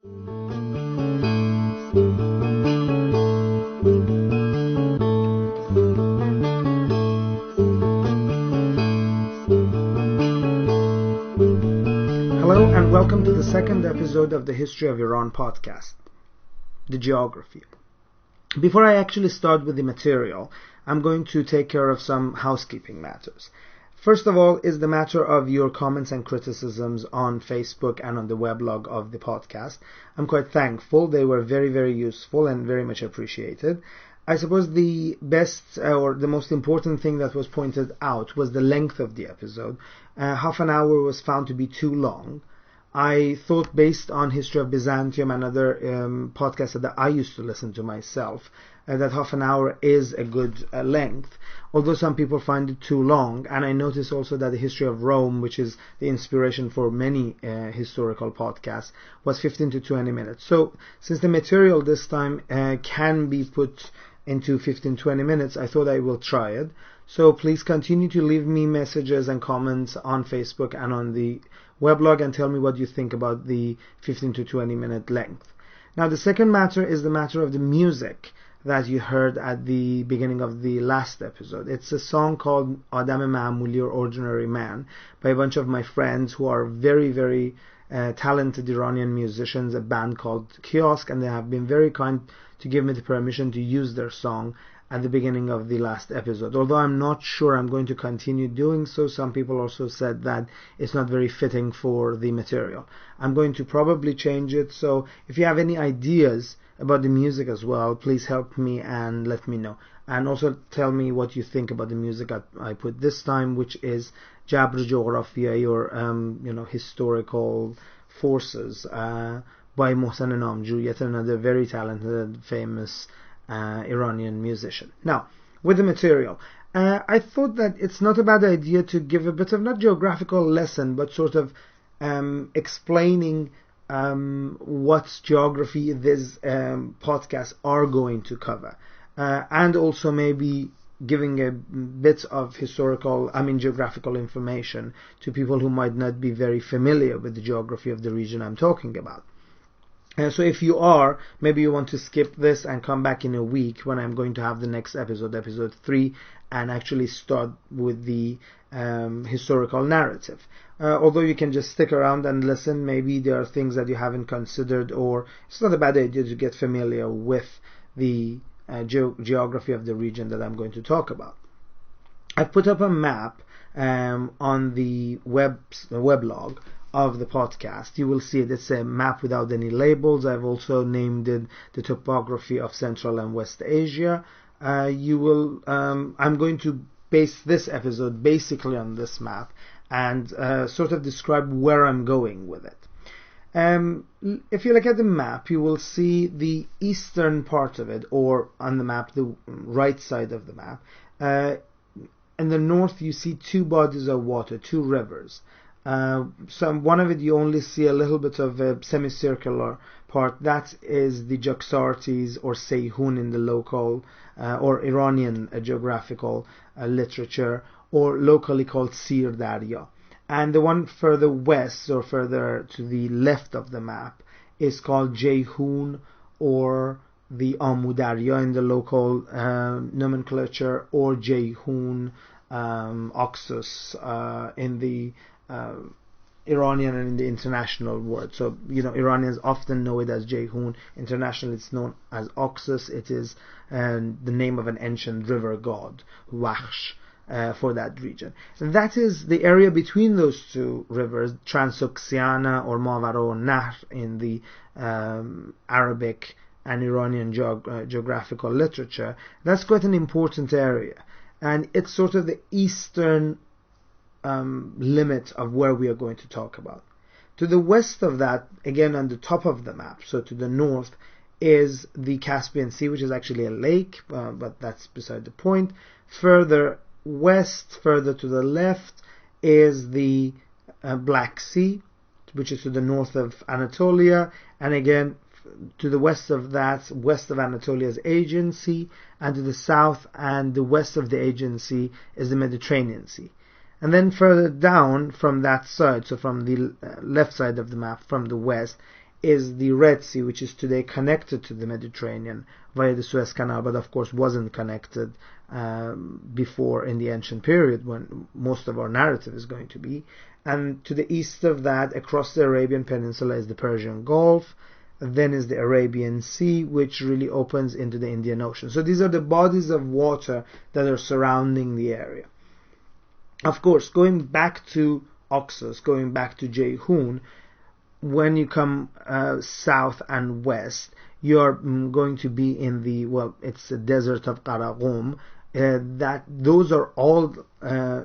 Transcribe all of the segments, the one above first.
Hello and welcome to the second episode of the History of Iran podcast, the geography. Before I actually start with the material, I'm going to take care of some housekeeping matters. First of all is the matter of your comments and criticisms on Facebook and on the weblog of the podcast. I'm quite thankful. They were very, very useful and very much appreciated. I suppose the best or the most important thing that was pointed out was the length of the episode. Half an hour was found to be too long. I thought, based on History of Byzantium and other podcasts that I used to listen to myself, that half an hour is a good length, although some people find it too long. And I noticed also that the History of Rome, which is the inspiration for many historical podcasts, was 15 to 20 minutes. So since the material this time can be put into 15-20 minutes, I thought I will try it. So please continue to leave me messages and comments on Facebook and on the weblog and tell me what you think about the 15 to 20 minute length. Now the second matter is the matter of the music that you heard at the beginning of the last episode. It's a song called Adam Ma'muli, or Ordinary Man, by a bunch of my friends who are very, very talented Iranian musicians, a band called Kiosk, and they have been very kind to give me the permission to use their song at the beginning of the last episode. Although I'm not sure I'm going to continue doing so, some people also said that it's not very fitting for the material. I'm going to probably change it, so if you have any ideas about the music as well, please help me and let me know. And also tell me what you think about the music I put this time, which is geographical, or historical forces, by Mohsen Namju, yet another very talented, famous Iranian musician. Now, with the material, I thought that it's not a bad idea to give a bit of not geographical lesson, but sort of explaining what geography these podcasts are going to cover, and also maybe giving a bit of geographical information to people who might not be very familiar with the geography of the region I'm talking about. So if you are, maybe you want to skip this and come back in a week when I'm going to have the next episode, episode 3, and actually start with the historical narrative. Although you can just stick around and listen, maybe there are things that you haven't considered, or it's not a bad idea to get familiar with the geography of the region that I'm going to talk about. I've put up a map on the weblog of the podcast. You will see it. It's a map without any labels. I've also named it the topography of Central and West Asia. I'm going to base this episode basically on this map and sort of describe where I'm going with it. If you look at the map, you will see the eastern part of it, or on the map, the right side of the map. In the north, you see two bodies of water, two rivers. One of it you only see a little bit of a semicircular part. That is the Jaxartes, or Seyhun in the local or Iranian geographical literature, or locally called Sir Darya. And the one further west, or further to the left of the map, is called Jeyhun, or the Amu Darya in the local nomenclature, or Jeyhun Oxus in the Iranian and in the international word. So, Iranians often know it as Jeyhun. Internationally, it's known as Oxus. It is the name of an ancient river god, Waksh, for that region. And that is the area between those two rivers, Transoxiana or Mavaro Nahr in the Arabic and Iranian geographical literature. That's quite an important area, and it's sort of the eastern limit of where we are going to talk about. To the west of that, again on the top of the map, so to the north, is the Caspian Sea, which is actually a lake, but that's beside the point. Further west, further to the left, is the Black Sea, which is to the north of Anatolia, and again to the west of that, west of Anatolia is Aegean Sea, and to the south and the west of the Aegean Sea is the Mediterranean Sea. And then further down from that side, so from the left side of the map, from the west, is the Red Sea, which is today connected to the Mediterranean via the Suez Canal, but of course wasn't connected before in the ancient period, when most of our narrative is going to be. And to the east of that, across the Arabian Peninsula, is the Persian Gulf. Then is the Arabian Sea, which really opens into the Indian Ocean. So these are the bodies of water that are surrounding the area. Of course, going back to Oxus, going back to Jeyhun, when you come south and west, you're going to be in the, well, it's the desert of Qaraqum. Those are all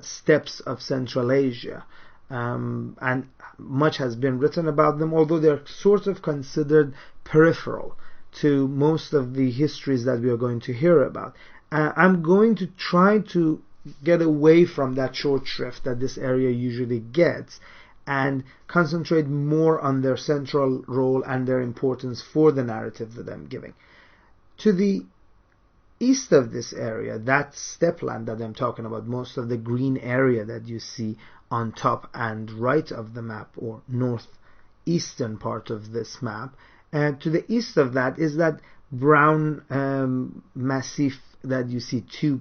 steppes of Central Asia. And much has been written about them, although they're sort of considered peripheral to most of the histories that we are going to hear about. I'm going to try to get away from that short shrift that this area usually gets and concentrate more on their central role and their importance for the narrative that I'm giving. To the east of this area, that steppeland that I'm talking about, most of the green area that you see on top and right of the map, or northeastern part of this map, to the east of that is that brown massif that you see, two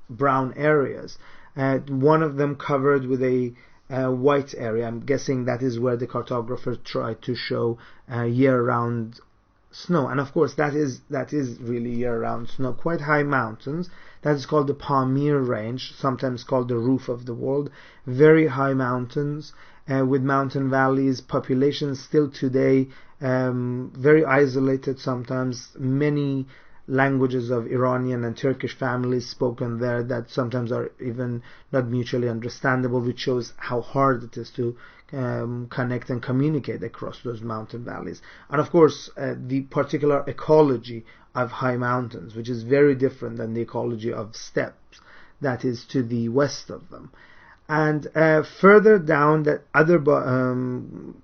brown areas, one of them covered with a white area. I'm guessing that is where the cartographer tried to show year-round snow, and of course that is really year-round snow. Quite high mountains. That is called the Pamir Range, sometimes called the roof of the world. Very high mountains with mountain valleys. Population still today very isolated. Sometimes many languages of Iranian and Turkish families spoken there that sometimes are even not mutually understandable, which shows how hard it is to connect and communicate across those mountain valleys. And of course the particular ecology of high mountains, which is very different than the ecology of steppes that is to the west of them. And further down, that other brown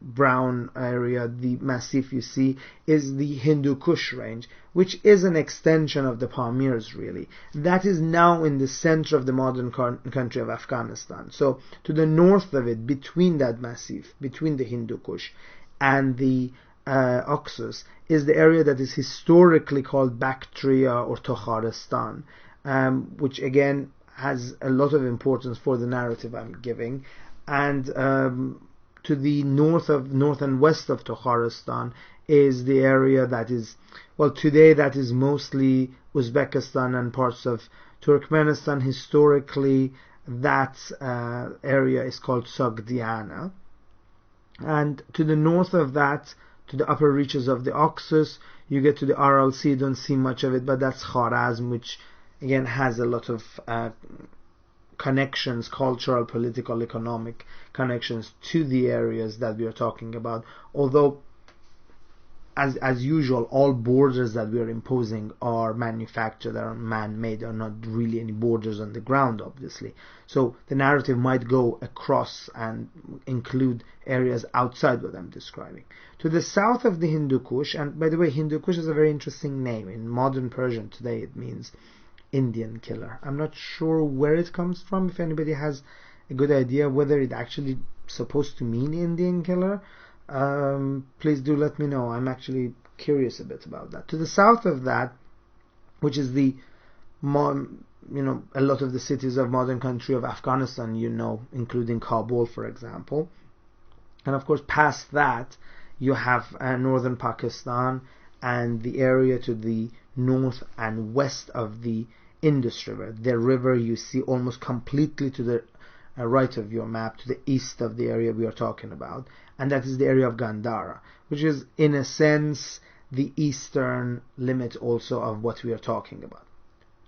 area, the massif you see, is the Hindu Kush range, which is an extension of the Pamirs, really. That is now in the center of the modern country of Afghanistan. So to the north of it, between that massif, between the Hindu Kush and the Oxus, is the area that is historically called Bactria or Tokharistan, which again has a lot of importance for the narrative I'm giving. And to the north and west of Tokharistan is the area that is, well, today that is mostly Uzbekistan and parts of Turkmenistan. Historically, that area is called Sogdiana. And to the north of that, to the upper reaches of the Oxus, you get to the Aral Sea. You don't see much of it, but that's Kharazm, which again has a lot of connections, cultural, political, economic connections to the areas that we are talking about. Although, as usual, all borders that we are imposing are manufactured, are man-made, are not really any borders on the ground, obviously. So the narrative might go across and include areas outside what I'm describing. To the south of the Hindu Kush, and by the way, Hindu Kush is a very interesting name. In modern Persian today it means Indian killer. I'm not sure where it comes from. If anybody has a good idea whether it actually supposed to mean Indian killer, please do let me know. I'm actually curious a bit about that. To the south of that, which is the a lot of the cities of modern country of Afghanistan, including Kabul, for example. And of course, past that, you have northern Pakistan and the area to the north and west of the Indus River. The river you see almost completely to the right of your map, to the east of the area we are talking about. And that is the area of Gandhara, which is in a sense the eastern limit also of what we are talking about.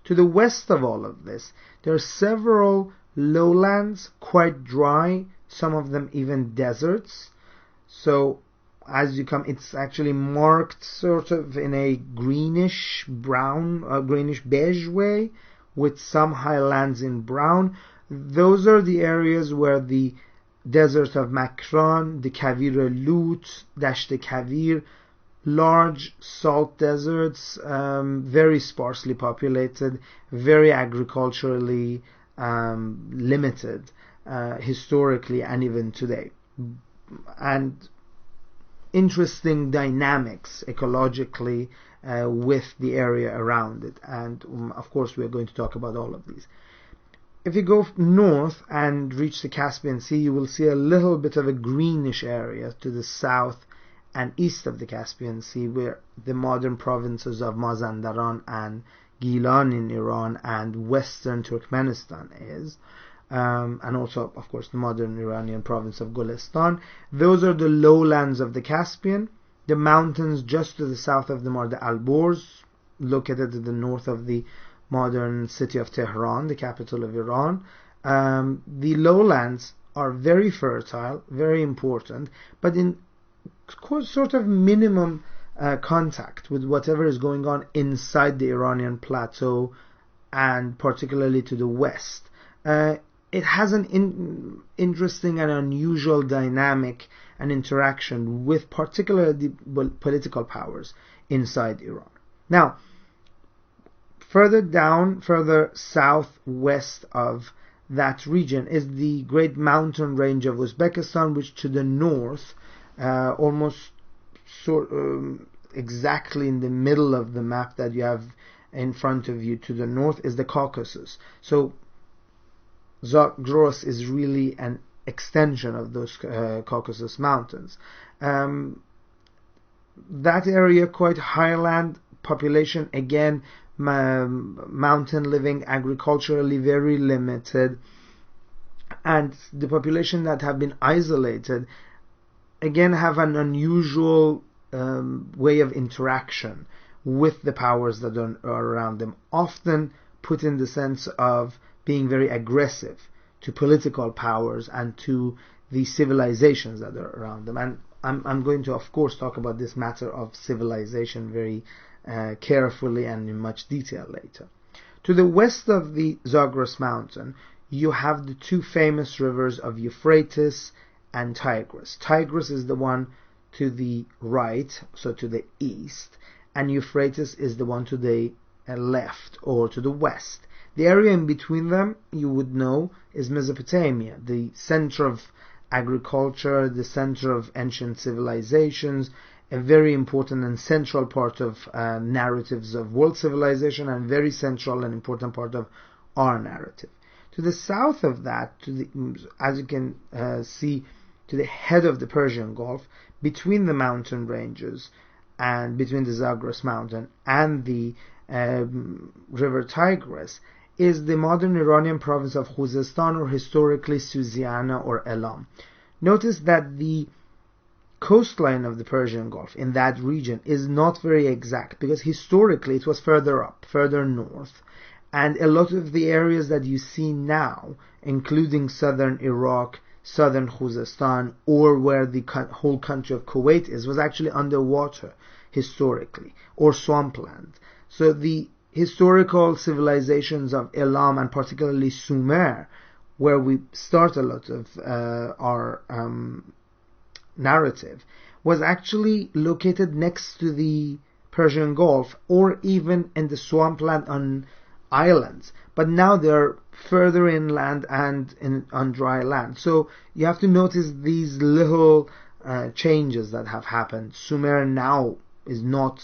To the west of all of this, there are several lowlands, quite dry, some of them even deserts. So as you come, it's actually marked sort of in a greenish brown, greenish beige way, with some highlands in brown. Those are the areas where the desert of Makran, the Kavir Lut, Dasht Kavir, large salt deserts, very sparsely populated, very agriculturally limited, historically and even today. And interesting dynamics ecologically with the area around it. And of course, we are going to talk about all of these. If you go north and reach the Caspian Sea, you will see a little bit of a greenish area to the south and east of the Caspian Sea, where the modern provinces of Mazandaran and Gilan in Iran and western Turkmenistan is. And also, of course, the modern Iranian province of Golestan. Those are the lowlands of the Caspian. The mountains just to the south of them are the Alborz, located to the north of the modern city of Tehran, the capital of Iran. The lowlands are very fertile, very important, but in sort of minimum contact with whatever is going on inside the Iranian plateau, and particularly to the west. It has an interesting and unusual dynamic and interaction with particularly political powers inside Iran. Now, further down, further southwest of that region is the great mountain range of Uzbekistan, which to the north, almost exactly in the middle of the map that you have in front of you to the north, is the Caucasus. So Zagros is really an extension of those Caucasus mountains. That area, quite highland population, again, mountain living, agriculturally very limited, and the population that have been isolated, again, have an unusual way of interaction with the powers that are around them, often put in the sense of being very aggressive to political powers and to the civilizations that are around them. And I'm going to, of course, talk about this matter of civilization very carefully and in much detail later. To the west of the Zagros mountain, you have the two famous rivers of Euphrates and Tigris. Tigris is the one to the right, so to the east, and Euphrates is the one to the left or to the west. The area in between them, you would know, is Mesopotamia, the center of agriculture, the center of ancient civilizations, a very important and central part of narratives of world civilization, and very central and important part of our narrative. To the south of that, as you can see, to the head of the Persian Gulf, between the mountain ranges and between the Zagros mountain and the river Tigris, is the modern Iranian province of Khuzestan, or historically Suziana or Elam. Notice that the coastline of the Persian Gulf in that region is not very exact, because historically it was further up, further north, and a lot of the areas that you see now, including southern Iraq, southern Khuzestan, or where the whole country of Kuwait is, was actually underwater historically, or swampland. So the historical civilizations of Elam, and particularly Sumer, where we start a lot of our narrative, was actually located next to the Persian Gulf, or even in the swampland on islands. But now they're further inland and on dry land. So you have to notice these little changes that have happened. Sumer now is not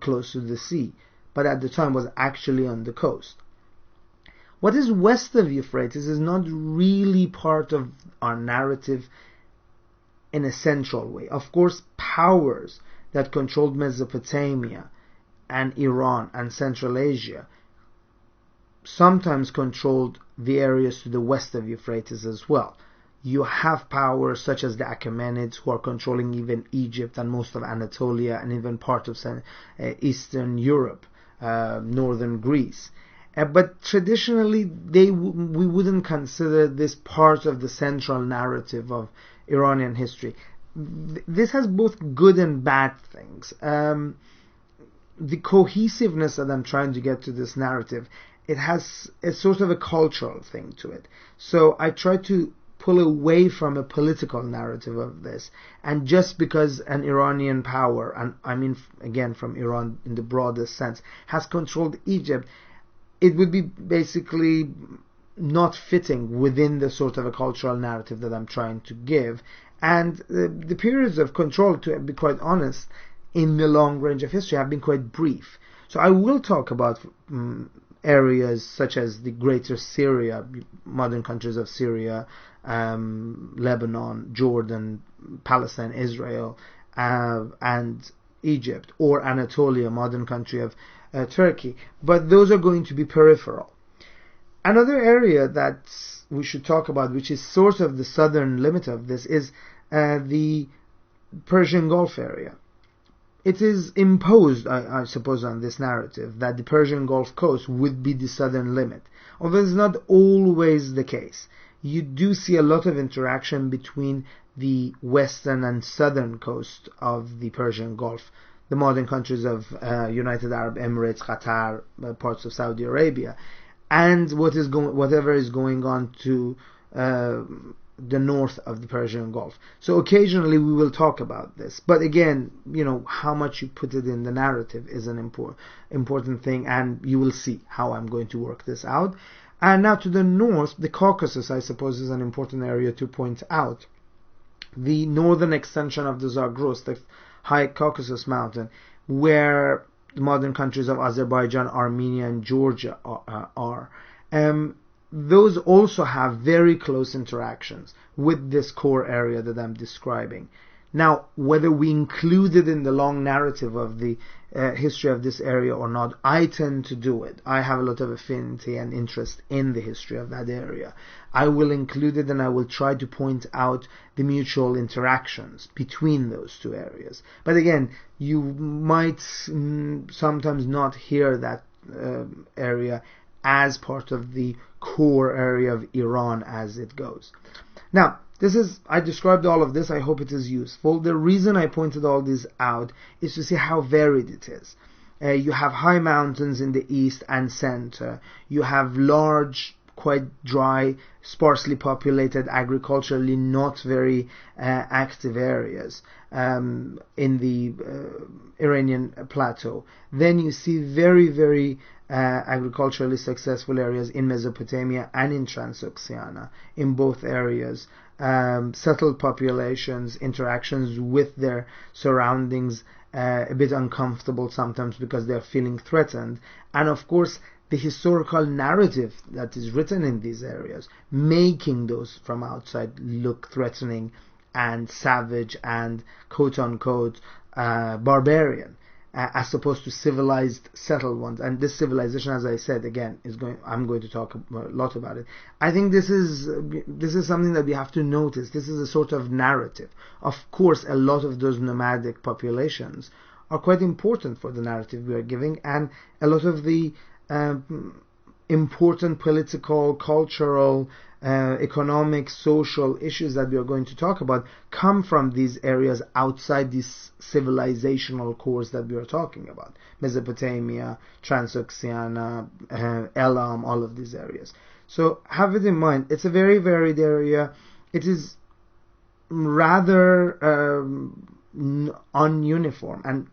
close to the sea, but at the time was actually on the coast. What is west of Euphrates is not really part of our narrative in a central way. Of course, powers that controlled Mesopotamia and Iran and Central Asia sometimes controlled the areas to the west of Euphrates as well. You have powers such as the Achaemenids, who are controlling even Egypt and most of Anatolia and even part of Eastern Europe, northern Greece. But traditionally, we wouldn't consider this part of the central narrative of Iranian history. This has both good and bad things. The cohesiveness that I'm trying to get to this narrative, it has a sort of a cultural thing to it. So I try to pull away from a political narrative of this, and just because an Iranian power, and I mean again from Iran in the broadest sense, has controlled Egypt, it would be basically not fitting within the sort of a cultural narrative that I'm trying to give, And the periods of control, to be quite honest, in the long range of history have been quite brief. So I will talk about areas such as the greater Syria, modern countries of Syria, Lebanon, Jordan, Palestine, Israel, and Egypt, or Anatolia, modern country of Turkey. But those are going to be peripheral. Another area that we should talk about, which is sort of the southern limit of this, is the Persian Gulf area. It is imposed, I suppose, on this narrative that the Persian Gulf coast would be the southern limit, although it's not always the case. You do see a lot of interaction between the western and southern coast of the Persian Gulf, the modern countries of United Arab Emirates, Qatar, parts of Saudi Arabia, and whatever is going on to the north of the Persian Gulf. So occasionally we will talk about this, but again, how much you put it in the narrative is an important thing, and you will see how I'm going to work this out. And now to the north, the Caucasus, I suppose, is an important area to point out. The northern extension of the Zagros, the high Caucasus mountain, where the modern countries of Azerbaijan, Armenia, and Georgia are. Those also have very close interactions with this core area that I'm describing. Now, whether we include it in the long narrative of the history of this area or not, I tend to do it. I have a lot of affinity and interest in the history of that area. I will include it, and I will try to point out the mutual interactions between those two areas. But again, you might sometimes not hear that area as part of the core area of Iran as it goes. Now, I described all of this. I hope it is useful. The reason I pointed all this out is to see how varied it is. You have high mountains in the east and center. You have large, quite dry, sparsely populated, agriculturally not very active areas in the Iranian plateau. Then you see very, very agriculturally successful areas in Mesopotamia and in Transoxiana, in both areas. Settled populations, interactions with their surroundings, a bit uncomfortable sometimes because they're feeling threatened. And of course, the historical narrative that is written in these areas, making those from outside look threatening and savage and quote-unquote barbarian, as opposed to civilized, settled ones. And this civilization, as I said, again, I'm going to talk a lot about it. I think this is something that we have to notice. This is a sort of narrative. Of course, a lot of those nomadic populations are quite important for the narrative we are giving, and a lot of the important political, cultural, economic, social issues that we are going to talk about come from these areas outside these civilizational cores that we are talking about. Mesopotamia, Transoxiana, Elam, all of these areas. So have it in mind. It's a very varied area. It is rather ununiform, and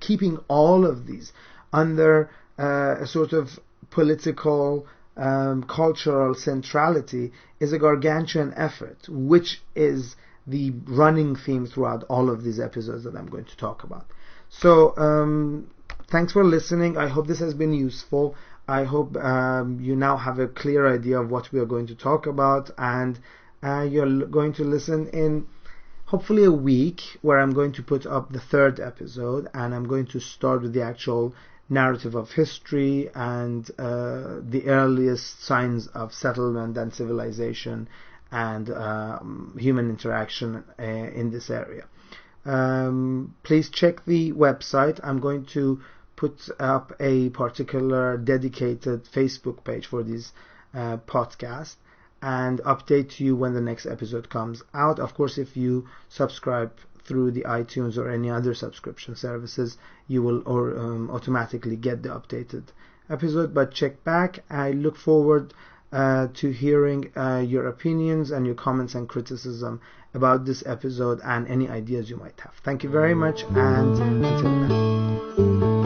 keeping all of these under a sort of political, cultural centrality is a gargantuan effort, which is the running theme throughout all of these episodes that I'm going to talk about. So thanks for listening. I hope this has been useful. I hope you now have a clear idea of what we are going to talk about, and you're going to listen in hopefully a week, where I'm going to put up the third episode, and I'm going to start with the actual narrative of history and the earliest signs of settlement and civilization and human interaction in this area. Please check the website. I'm going to put up a particular dedicated Facebook page for these podcasts and update you when the next episode comes out. Of course, if you subscribe through the iTunes or any other subscription services, you will automatically get the updated episode. But check back. I look forward to hearing your opinions and your comments and criticism about this episode and any ideas you might have. Thank you very much, and until then.